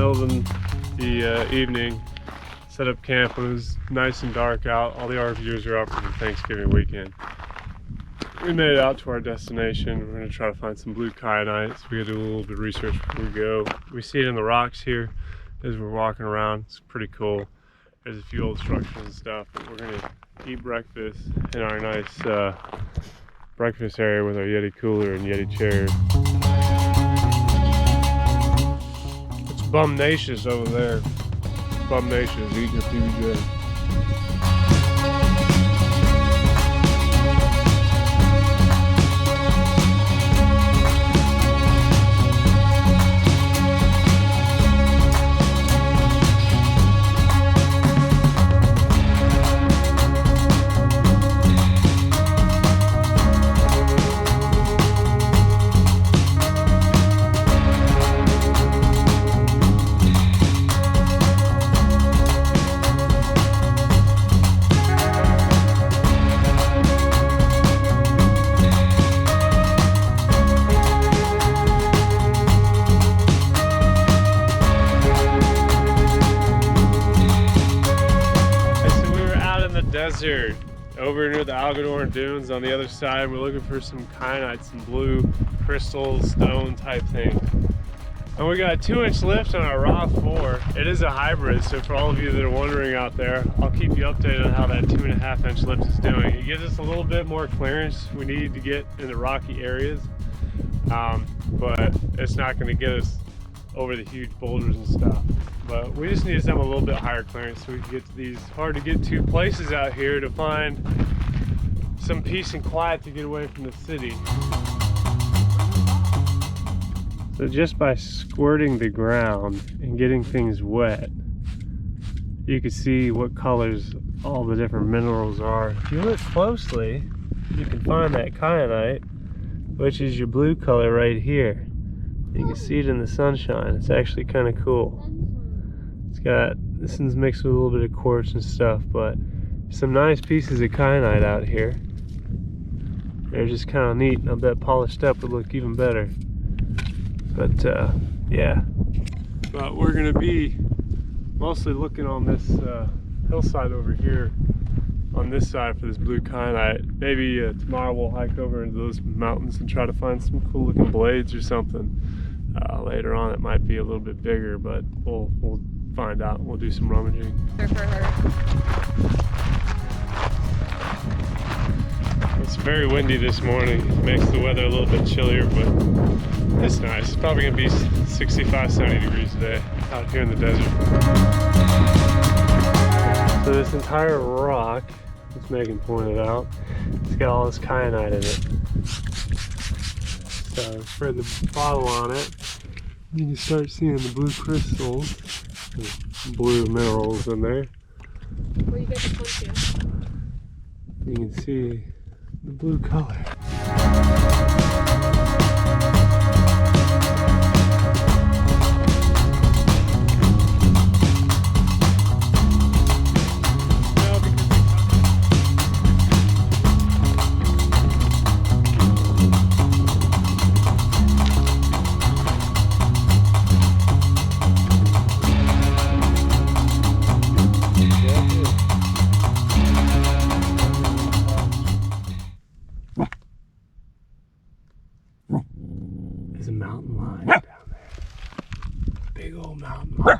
middle of the evening, set up camp when it was nice and dark out. All the RVers are out for the Thanksgiving weekend. We made it out to our destination. We're going to try to find some blue kyanite, so we got to do a little bit of research before we go. We see it in the rocks here as we're walking around. It's pretty cool. There's a few old structures and stuff, but we're going to eat breakfast in our nice breakfast area with our Yeti cooler and Yeti chairs. It's Bumnacious over there. Bumnacious eating a PBJ. Desert over near the Algodoran Dunes on the other side. We're looking for some kyanite, some blue crystal stone type thing. And we got a 2-inch lift on our Raw 4. It is a hybrid, so for all of you that are wondering out there, I'll keep you updated on how that 2.5-inch lift is doing. It gives us a little bit more clearance we need to get in the rocky areas, but it's not going to get us over the huge boulders and stuff. But we just need something a little bit higher clearance so we can get to these hard to get to places out here to find some peace and quiet to get away from the city. So just by squirting the ground and getting things wet, you can see what colors all the different minerals are. If you look closely, you can find that kyanite, which is your blue color right here. You can see it in the sunshine. It's actually kind of cool. This one's mixed with a little bit of quartz and stuff, but some nice pieces of kyanite out here. They're just kind of neat, and I bet polished up would look even better. But yeah. But we're gonna be mostly looking on this hillside over here, on this side for this blue kyanite. Maybe tomorrow we'll hike over into those mountains and try to find some cool looking blades or something. Later on it might be a little bit bigger, but we'll find out. We'll do some rummaging. It's very windy this morning. It makes the weather a little bit chillier, but it's nice. It's probably gonna be 65, 70 degrees today out here in the desert. So this entire rock, as Megan pointed out, it's got all this kyanite in it. So spread the bottle on it, you can start seeing the blue crystals, blue minerals in there. Where you get the to? You can see the blue color. There's a mountain lion down there. Big old mountain lion.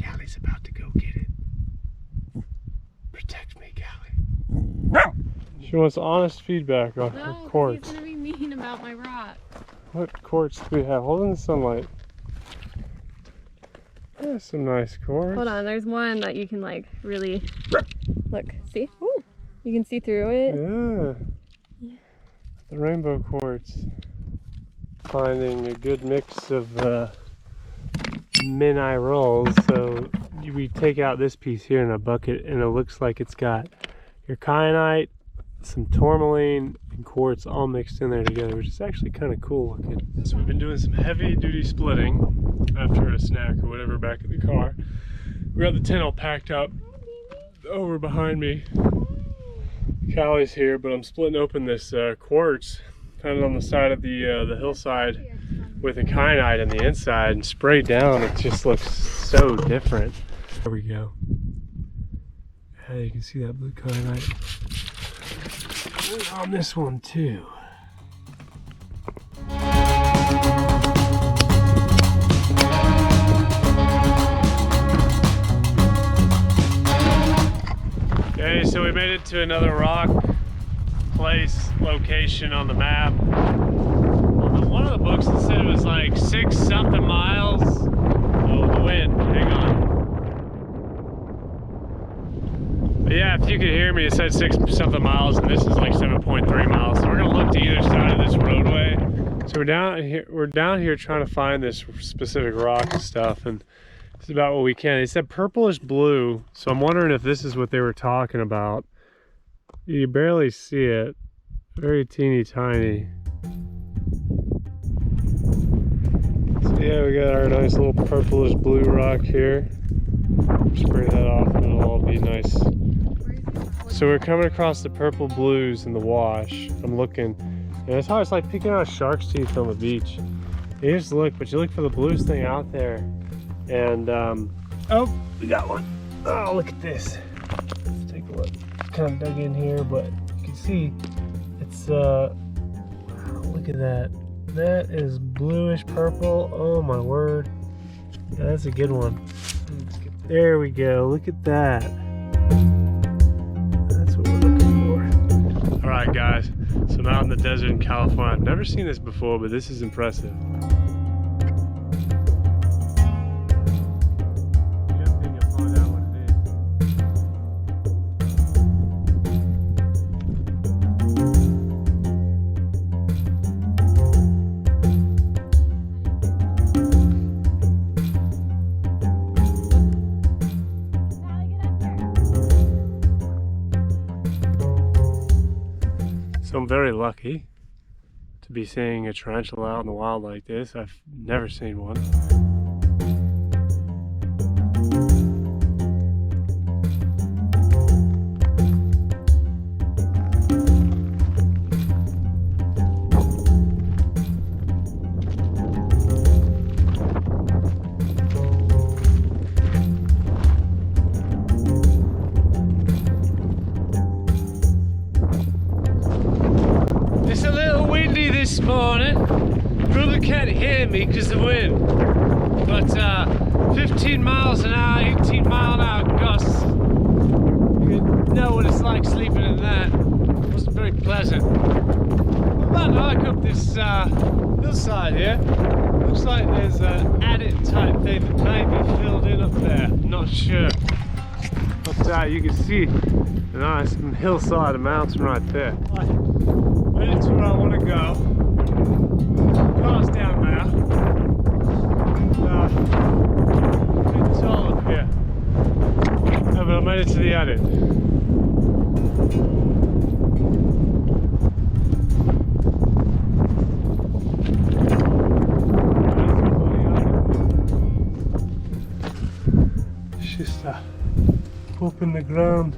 Callie's about to go get it. Protect me, Callie. She wants honest feedback on her quartz. He's gonna be mean about my rock. What quartz do we have? Hold in the sunlight. There's some nice quartz. Hold on, there's one that you can like really look. See? Ooh, you can see through it. Yeah. The rainbow quartz. Finding a good mix of minerals. So we take out this piece here in a bucket and it looks like it's got your kyanite, some tourmaline, and quartz all mixed in there together, which is actually kind of cool looking. So we've been doing some heavy duty splitting after a snack or whatever back in the car. We got the tent all packed up over behind me. Callie's here, but I'm splitting open this quartz kind of on the side of the hillside with a kyanite on the inside and sprayed down, it just looks so different. There we go. Yeah, you can see that blue kyanite. On this one too. Okay, so we made it to another rock place location on the map. On one of the books it said it was like 6 something miles. Oh, the wind, hang on. But yeah, if you could hear me, it said 6 something miles, and this is like 7.3 miles. So we're gonna look to either side of this roadway. So we're down here trying to find this specific rock and stuff, and it's about what we can. It said purplish blue, so I'm wondering if this is what they were talking about. You barely see it, very teeny tiny. So yeah, we got our nice little purplish blue rock here. Spray that off and it'll all be nice. So we're coming across the purple blues in the wash. I'm looking, and it's hard. It's like picking out shark's teeth on the beach. You just look, but you look for the bluest thing out there. And oh, we got one. Oh, look at this. Let's take a look. Kind of dug in here, but you can see it's wow, look at that. That is bluish purple. Oh my word. Yeah, that's a good one. There we go. Look at that. That's what we're looking for. All right, guys. So I'm out in the desert in California. I've never seen this before, but this is impressive. So I'm very lucky to be seeing a tarantula out in the wild like this. I've never seen one. It's a little windy this morning. Probably can't hear me because of the wind. But 15 miles an hour, 18 mile an hour gusts. You know what it's like sleeping in that. It wasn't very pleasant. I'm about to hike up this hillside here. Looks like there's an adit type thing that may be filled in up there. I'm not sure. But you can see a nice hillside, a mountain right there. That's where I want to go. Car's down now. Pretty tall up here. Oh, but I made it to the adit. It's just a hole in the ground.